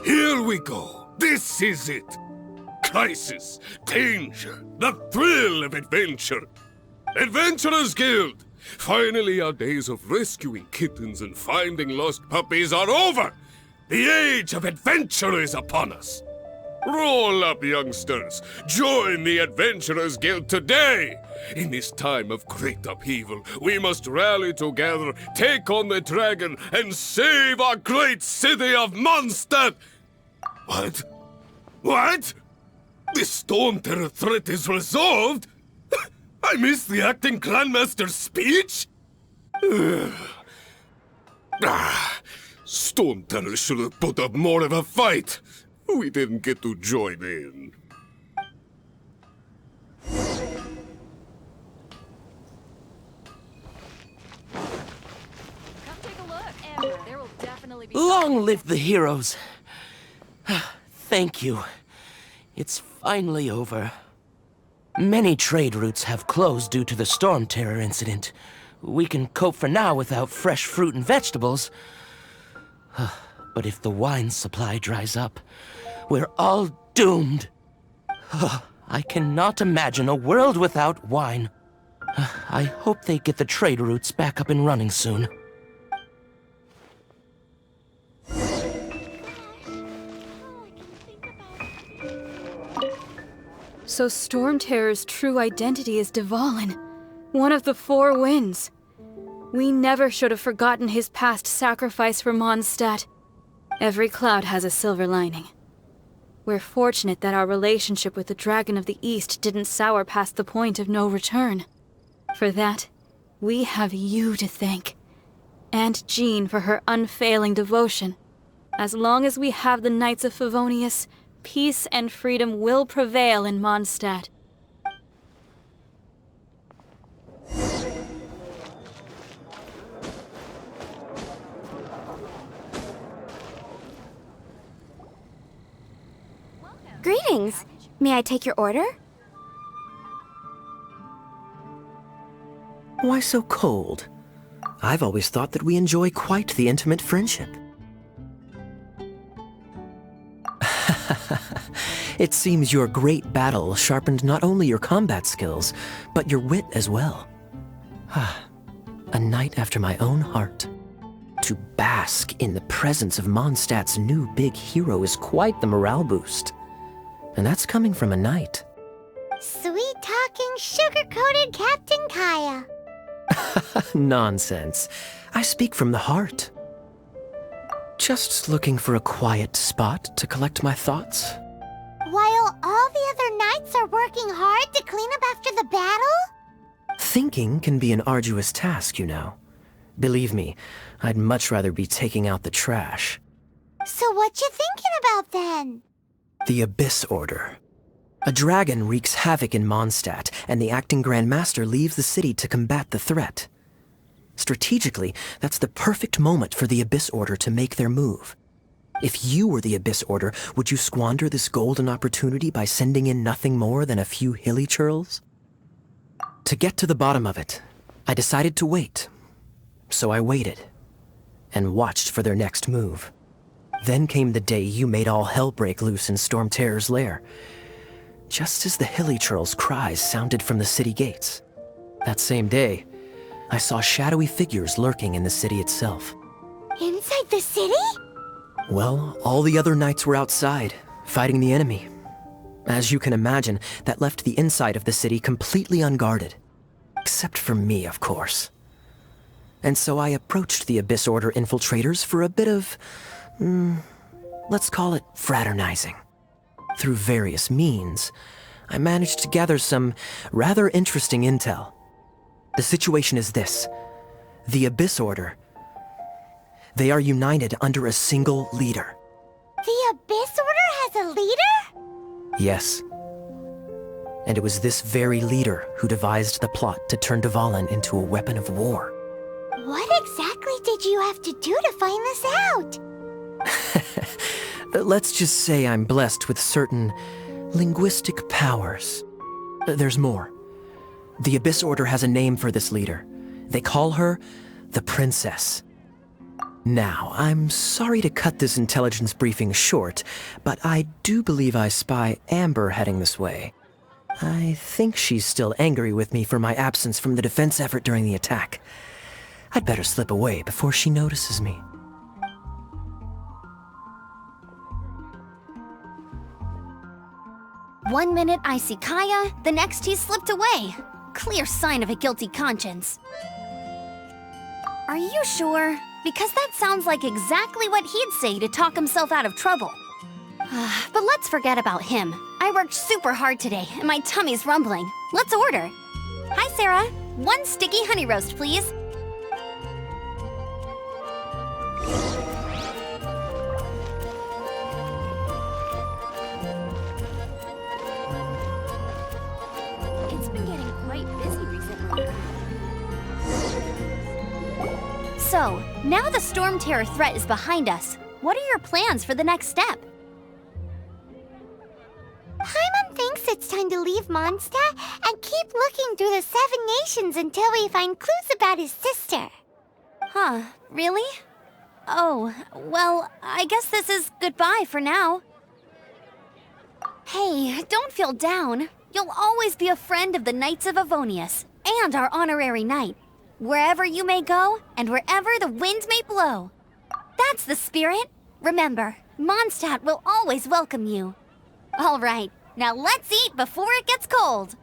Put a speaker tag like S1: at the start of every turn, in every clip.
S1: Here we go. This is it. Crisis, danger, the thrill of adventure. Adventurers Guild! Finally, our days of rescuing kittens and finding lost puppies are over! The age of adventure is upon us! Roll up, youngsters! Join the Adventurers Guild today! In this time of great upheaval, we must rally together, take on the dragon, and save our great city of Mondstadt! What? What? The Storm Terror threat is resolved? I missed the acting clanmaster's speech? Storm Terror should have put up more of a fight. We didn't get to join in.
S2: Come take a look, Amber. There will definitely be...
S3: Long live the heroes! Thank you. It's finally over. Many trade routes have closed due to the Storm Terror incident. We can cope for now without fresh fruit and vegetables. But if the wine supply dries up, we're all doomed. I cannot imagine a world without wine. I hope they get the trade routes back up and running soon.
S4: So Storm Terror's true identity is Dvalin, one of the Four Winds. We never should have forgotten his past sacrifice for Mondstadt. Every cloud has a silver lining. We're fortunate that our relationship with the Dragon of the East didn't sour past the point of no return. For that, we have you to thank. And Jean for her unfailing devotion. As long as we have the Knights of Favonius, peace and freedom will prevail in Mondstadt.
S5: Greetings. May I take your order?
S6: Why so cold? I've always thought that we enjoy quite the intimate friendship. It seems your great battle sharpened not only your combat skills, but your wit as well. A knight after my own heart. To bask in the presence of Mondstadt's new big hero is quite the morale boost. And that's coming from a knight.
S5: Sweet-talking, sugar-coated Captain Kaya.
S6: Nonsense. I speak from the heart. Just looking for a quiet spot to collect my thoughts.
S5: While all the other knights are working hard to clean up after the battle?
S6: Thinking can be an arduous task, you know. Believe me, I'd much rather be taking out the trash.
S5: So what you thinking about then?
S6: The Abyss Order. A dragon wreaks havoc in Mondstadt, and the acting Grand Master leaves the city to combat the threat. Strategically, that's the perfect moment for the Abyss Order to make their move. If you were the Abyss Order, would you squander this golden opportunity by sending in nothing more than a few hilly churls? To get to the bottom of it, I decided to wait. So I waited, and watched for their next move. Then came the day you made all hell break loose in Storm Terror's lair. Just as the hilly churls' cries sounded from the city gates. That same day, I saw shadowy figures lurking in the city itself.
S5: Inside the city?
S6: Well, all the other knights were outside, fighting the enemy. As you can imagine, that left the inside of the city completely unguarded. Except for me, of course. And so I approached the Abyss Order infiltrators for a bit of, let's call it fraternizing. Through various means, I managed to gather some rather interesting intel. The situation is this. The Abyss Order, they are united under a single leader.
S5: The Abyss Order has a leader?
S6: Yes. And it was this very leader who devised the plot to turn Dvalin into a weapon of war.
S5: What exactly did you have to do to find this out?
S6: Let's just say I'm blessed with certain linguistic powers. There's more. The Abyss Order has a name for this leader. They call her the Princess. Now, I'm sorry to cut this intelligence briefing short, but I do believe I spy Amber heading this way. I think she's still angry with me for my absence from the defense effort during the attack. I'd better slip away before she notices me.
S7: One minute I see Kaya, the next he's slipped away. Clear sign of a guilty conscience. Are you sure? Because that sounds like exactly what he'd say to talk himself out of trouble. But let's forget about him. I worked super hard today, and my tummy's rumbling. Let's order. Hi, Sarah. 1 sticky honey roast, please.
S2: It's been getting quite busy recently.
S7: So, now the Storm Terror threat is behind us. What are your plans for the next step?
S5: Paimon thinks it's time to leave Mondstadt and keep looking through the 7 nations until we find clues about his sister.
S7: Huh, really? Oh, well, I guess this is goodbye for now. Hey, don't feel down. You'll always be a friend of the Knights of Avonius, and our honorary knight. Wherever you may go, and wherever the wind may blow. That's the spirit. Remember, Mondstadt will always welcome you. All right, now let's eat before it gets cold.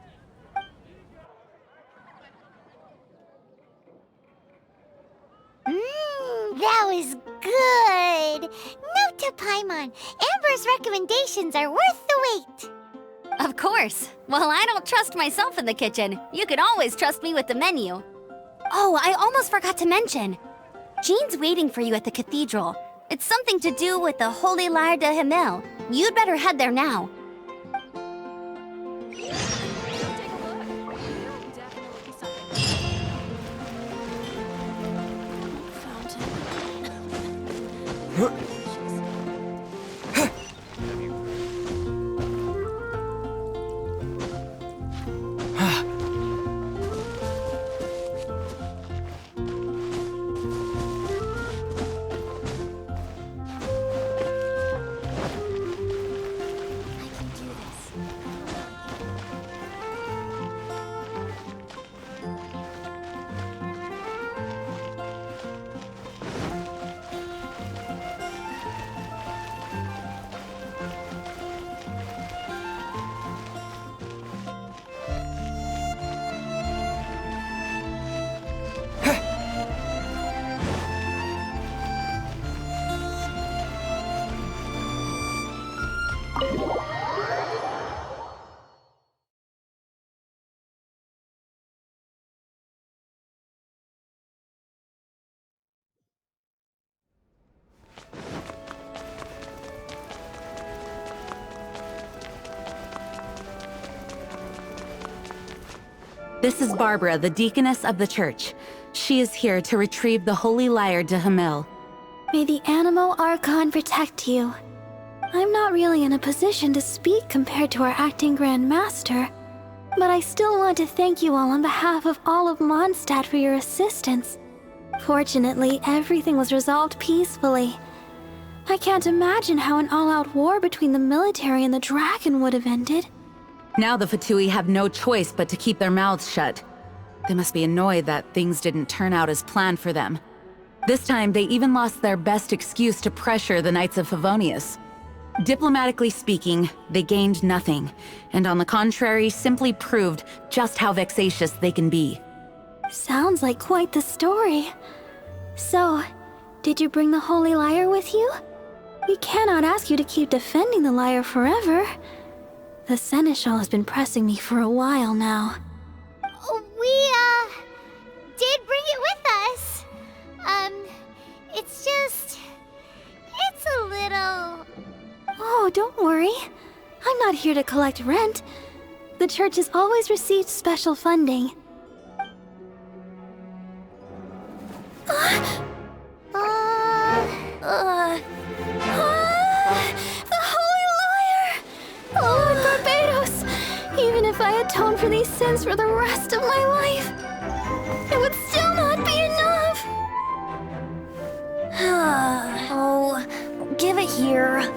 S5: That was good. Note to Paimon, Amber's recommendations are worth the wait.
S7: Of course. Well, I don't trust myself in the kitchen. You can always trust me with the menu. Oh, I almost forgot to mention. Jean's waiting for you at the cathedral. It's something to do with the Holy Lyre de Himmel. You'd better head there now.
S2: Take a look. There'll definitely be something.
S8: This is Barbara, the deaconess of the church. She is here to retrieve the Holy Lyre de Himmel.
S4: May the Animo Archon protect you. I'm not really in a position to speak compared to our acting Grand Master, but I still want to thank you all on behalf of all of Mondstadt for your assistance. Fortunately, everything was resolved peacefully. I can't imagine how an all-out war between the military and the dragon would have ended.
S8: Now the Fatui have no choice but to keep their mouths shut. They must be annoyed that things didn't turn out as planned for them. This time, they even lost their best excuse to pressure the Knights of Favonius. Diplomatically speaking, they gained nothing, and on the contrary, simply proved just how vexatious they can be.
S4: Sounds like quite the story. So, did you bring the Holy Lyre with you? We cannot ask you to keep defending the lyre forever. The Seneschal has been pressing me for a while now.
S5: We, did bring it with us. It's a little...
S4: Oh, don't worry. I'm not here to collect rent.
S5: The church has always received special funding. The Holy Liar! Lord Barbados! Even if I atone for these sins for the rest of my life, it would still not be enough!
S7: Oh, give it here.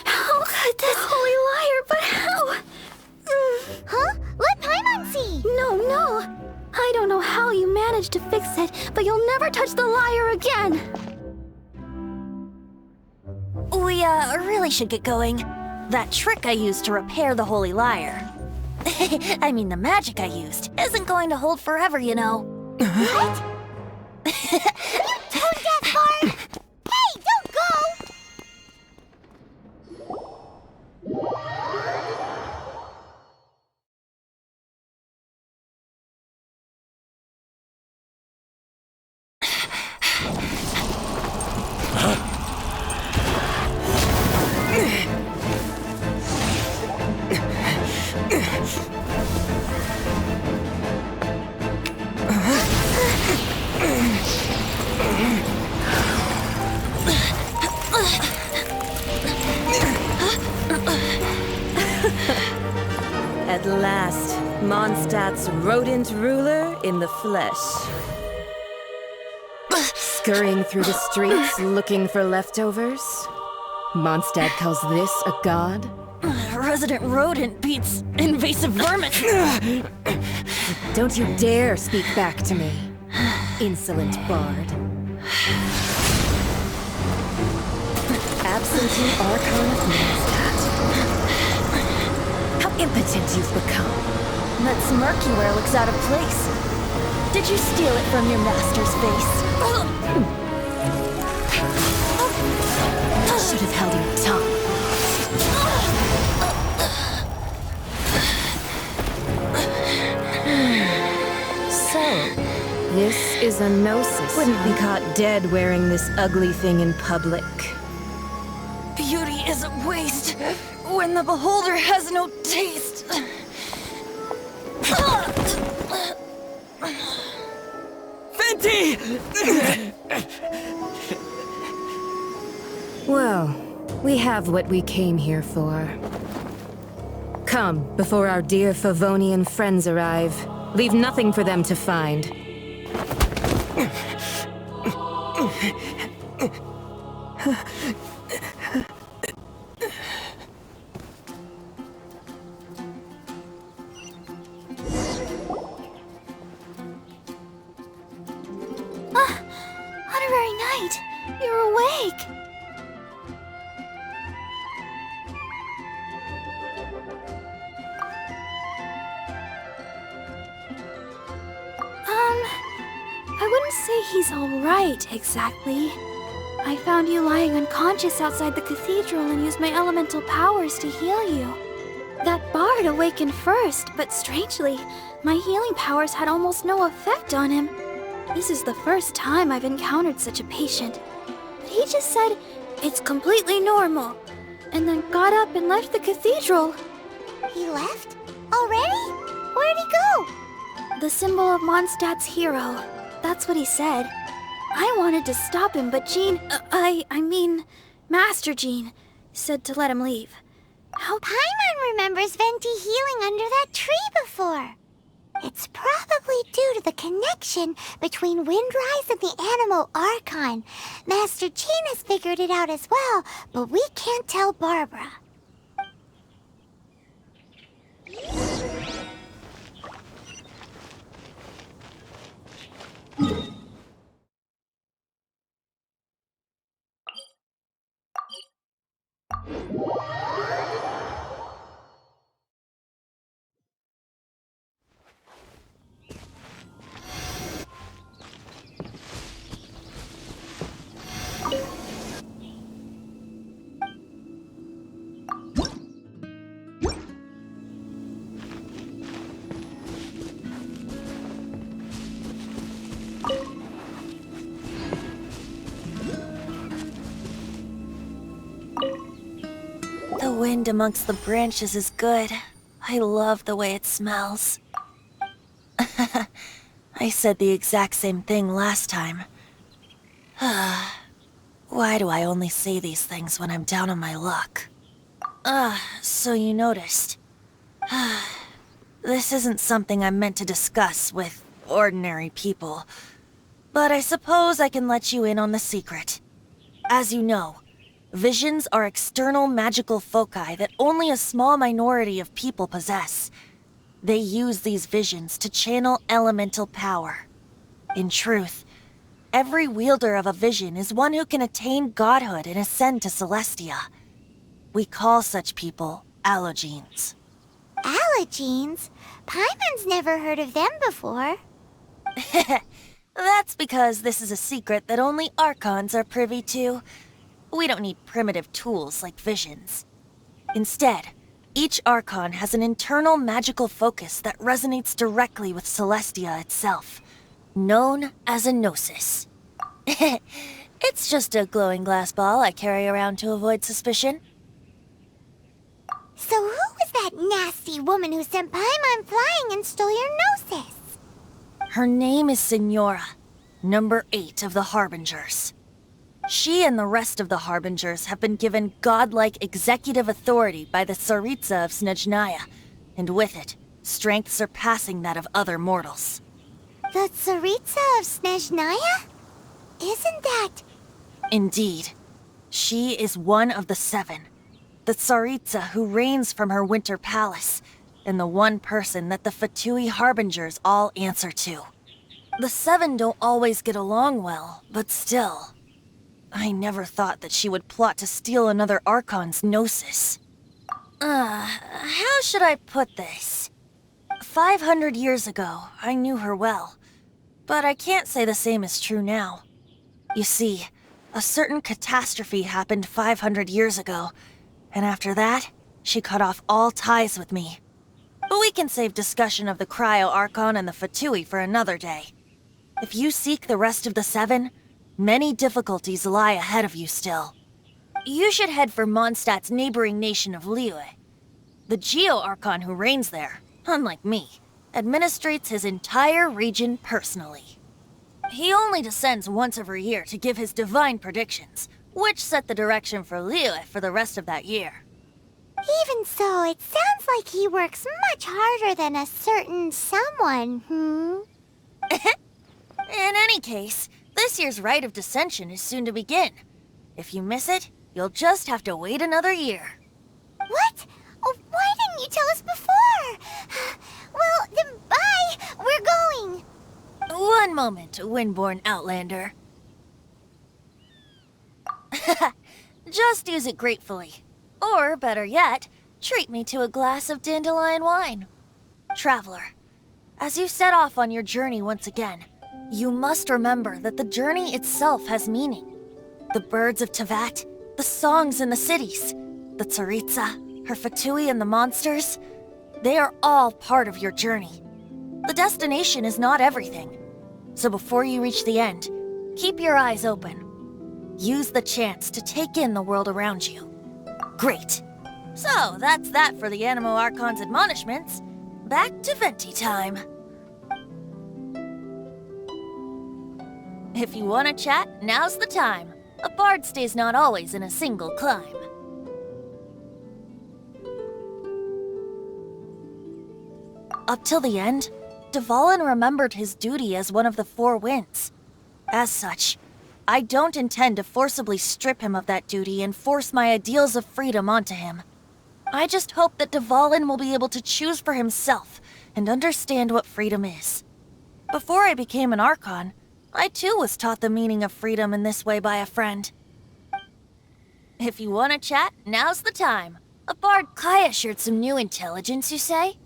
S5: How could this Holy Liar, but how? Huh? Let Paimon see! No. I don't know how you managed to fix it, but you'll never touch the liar again!
S7: We, really should get going. That trick I used to repair the Holy Liar. I mean, the magic I used isn't going to hold forever, you know.
S5: What? You tone-deaf bard! Hey, don't go!
S9: At last, Mondstadt's rodent ruler in the flesh. Scurrying through the streets looking for leftovers? Mondstadt calls this a god?
S7: Resident rodent beats invasive vermin.
S9: Don't you dare speak back to me, insolent bard. Absentee Archon of Mondstadt. How impotent you've become.
S7: That smirk you wear looks out of place. Did you steal it from your master's face?
S9: Should have held your tongue. So, this is a gnosis. Wouldn't be caught dead wearing this ugly thing in public.
S7: Beauty is a waste when the beholder has no taste.
S3: Venti!
S9: Well, we have what we came here for. Come, before our dear Favonian friends arrive. Leave nothing for them to find.
S5: Honorary Knight, you're awake! I wouldn't say he's alright, exactly. I found you lying unconscious outside the cathedral and used my elemental powers to heal you. That bard awakened first, but strangely, my healing powers had almost no effect on him. This is the first time I've encountered such a patient. But he just said, it's completely normal, and then got up and left the cathedral. He left? Already? Where'd he go?
S4: The symbol of Mondstadt's hero. That's what he said. I wanted to stop him, but Jean, I mean, Master Jean, said to let him leave. How...
S5: Paimon remembers Venti healing under that tree before. It's probably due to the connection between Windrise and the Animal Archon. Master Jean has figured it out as well, but we can't tell Barbara. wind amongst the branches is good. I love the way it smells. I said the exact same thing last time. Why do I only say these things when I'm down on my luck? So you noticed. This isn't something I'm meant to discuss with ordinary people, but I suppose I can let you in on the secret. As you know, visions are external magical foci that only a small minority of people possess. They use these visions to channel elemental power. In truth, every wielder of a vision is one who can attain godhood and ascend to Celestia. We call such people allogenes.
S7: Allergenes? Paimon's never heard of them before.
S5: That's because this is a secret that only Archons are privy to. We don't need primitive tools like visions. Instead, each Archon has an internal magical focus that resonates directly with Celestia itself, known as a gnosis. It's just a glowing glass ball I carry around to avoid suspicion.
S7: So who was that nasty woman who sent Paimon flying and stole your gnosis?
S5: Her name is Signora, number 8 of the Harbingers. She and the rest of the Harbingers have been given godlike executive authority by the Tsaritsa of Snezhnaya, and with it, strength surpassing that of other mortals.
S7: The Tsaritsa of Snezhnaya? Isn't that...
S5: Indeed. She is one of the 7. The Tsaritsa who reigns from her winter palace, and the one person that the Fatui Harbingers all answer to. The 7 don't always get along well, but still. I never thought that she would plot to steal another Archon's gnosis. How should I put this? 500 years ago, I knew her well, but I can't say the same is true now. You see, a certain catastrophe happened 500 years ago, and after that, she cut off all ties with me. But we can save discussion of the Cryo Archon and the Fatui for another day. If you seek the rest of the 7, many difficulties lie ahead of you still. You should head for Mondstadt's neighboring nation of Liyue. The Geo Archon who reigns there, unlike me, administrates his entire region personally. He only descends once every year to give his divine predictions, which set the direction for Liyue for the rest of that year.
S7: Even so, it sounds like he works much harder than a certain someone,
S5: In any case, this year's Rite of Descension is soon to begin. If you miss it, you'll just have to wait another year.
S7: What? Oh, why didn't you tell us before? Well, then bye! We're going!
S5: One moment, Windborn Outlander. Just use it gratefully. Or, better yet, treat me to a glass of dandelion wine. Traveler, as you set off on your journey once again, you must remember that the journey itself has meaning. The birds of Tevat, the songs in the cities, the Tsaritsa, her Fatui and the monsters, they are all part of your journey. The destination is not everything. So before you reach the end, keep your eyes open. Use the chance to take in the world around you. Great. So, that's that for the Animo Archon's admonishments. Back to Venti time. If you want to chat, now's the time. A bard stays not always in a single clime. Up till the end, Dvalin remembered his duty as one of the 4 winds. As such, I don't intend to forcibly strip him of that duty and force my ideals of freedom onto him. I just hope that Dvalin will be able to choose for himself and understand what freedom is. Before I became an Archon, I too was taught the meaning of freedom in this way by a friend. If you want to chat, now's the time. A bard Kaya shared some new intelligence, you say?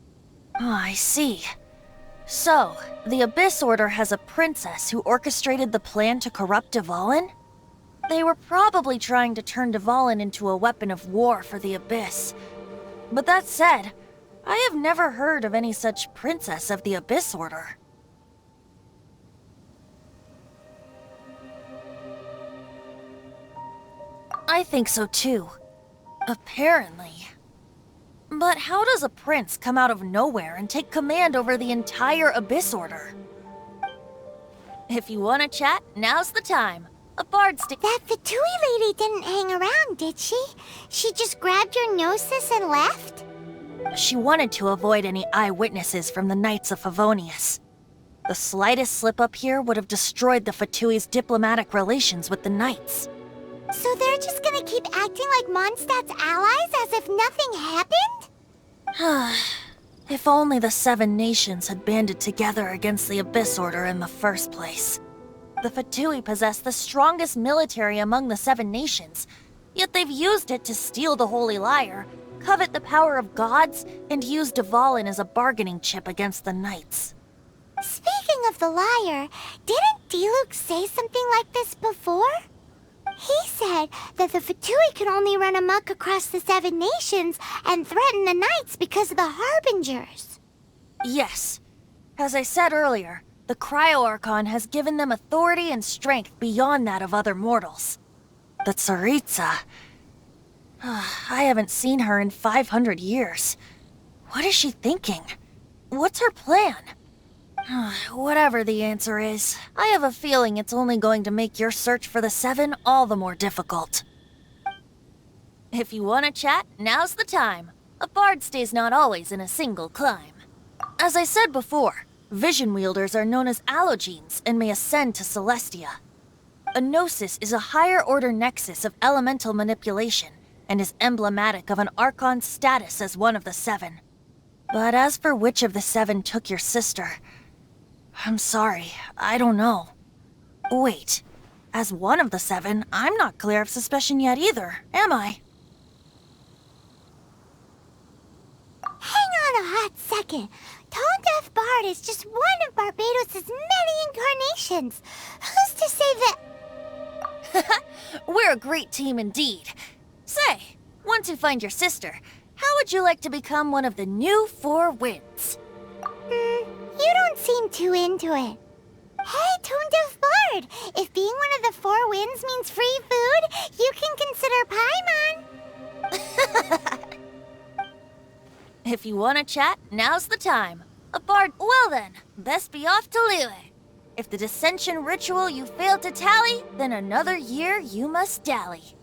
S5: Oh, I see. So, the Abyss Order has a princess who orchestrated the plan to corrupt Dvalin? They were probably trying to turn Dvalin into a weapon of war for the Abyss. But that said, I have never heard of any such princess of the Abyss Order. I think so too.
S10: Apparently. But how does a prince come out of nowhere and take command over the entire Abyss Order? If you want to chat, now's the time. A bard
S5: That Fatui lady didn't hang around, did she? She just grabbed your gnosis and left?
S10: She wanted to avoid any eyewitnesses from the Knights of Favonius. The slightest slip-up here would have destroyed the Fatui's diplomatic relations with the Knights.
S5: So they're just gonna keep acting like Mondstadt's allies as if nothing happened?
S10: If only the Seven Nations had banded together against the Abyss Order in the first place. The Fatui possess the strongest military among the Seven Nations, yet they've used it to steal the Holy Lyre, covet the power of gods, and use Dvalin as a bargaining chip against the Knights.
S5: Speaking of the lyre, didn't Diluc say something like this before? He said that the Fatui could only run amok across the Seven Nations and threaten the Knights because of the Harbingers.
S10: Yes. As I said earlier, the Cryo-Archon has given them authority and strength beyond that of other mortals. The Tsaritsa... I haven't seen her in 500 years. What is she thinking? What's her plan? Whatever the answer is, I have a feeling it's only going to make your search for the Seven all the more difficult. If you want to chat, now's the time. A bard stays not always in a single climb. As I said before, vision wielders are known as allogenes and may ascend to Celestia. A gnosis is a higher-order nexus of elemental manipulation and is emblematic of an Archon's status as one of the Seven. But as for which of the Seven took your sister... I'm sorry, I don't know. Wait, as one of the Seven, I'm not clear of suspicion yet either, am I?
S5: Hang on a hot second. Tone Deaf Bard is just one of Barbados' many incarnations. Who's to say that...
S10: We're a great team indeed. Say, once you find your sister, how would you like to become one of the new Four Winds?
S5: You don't seem too into it. Hey, Tone Deaf Bard! If being one of the Four Winds means free food, you can consider Paimon.
S10: If you want to chat, now's the time. A bard... Well then, best be off to Liyue. If the dissension ritual you failed to tally, then another year you must dally.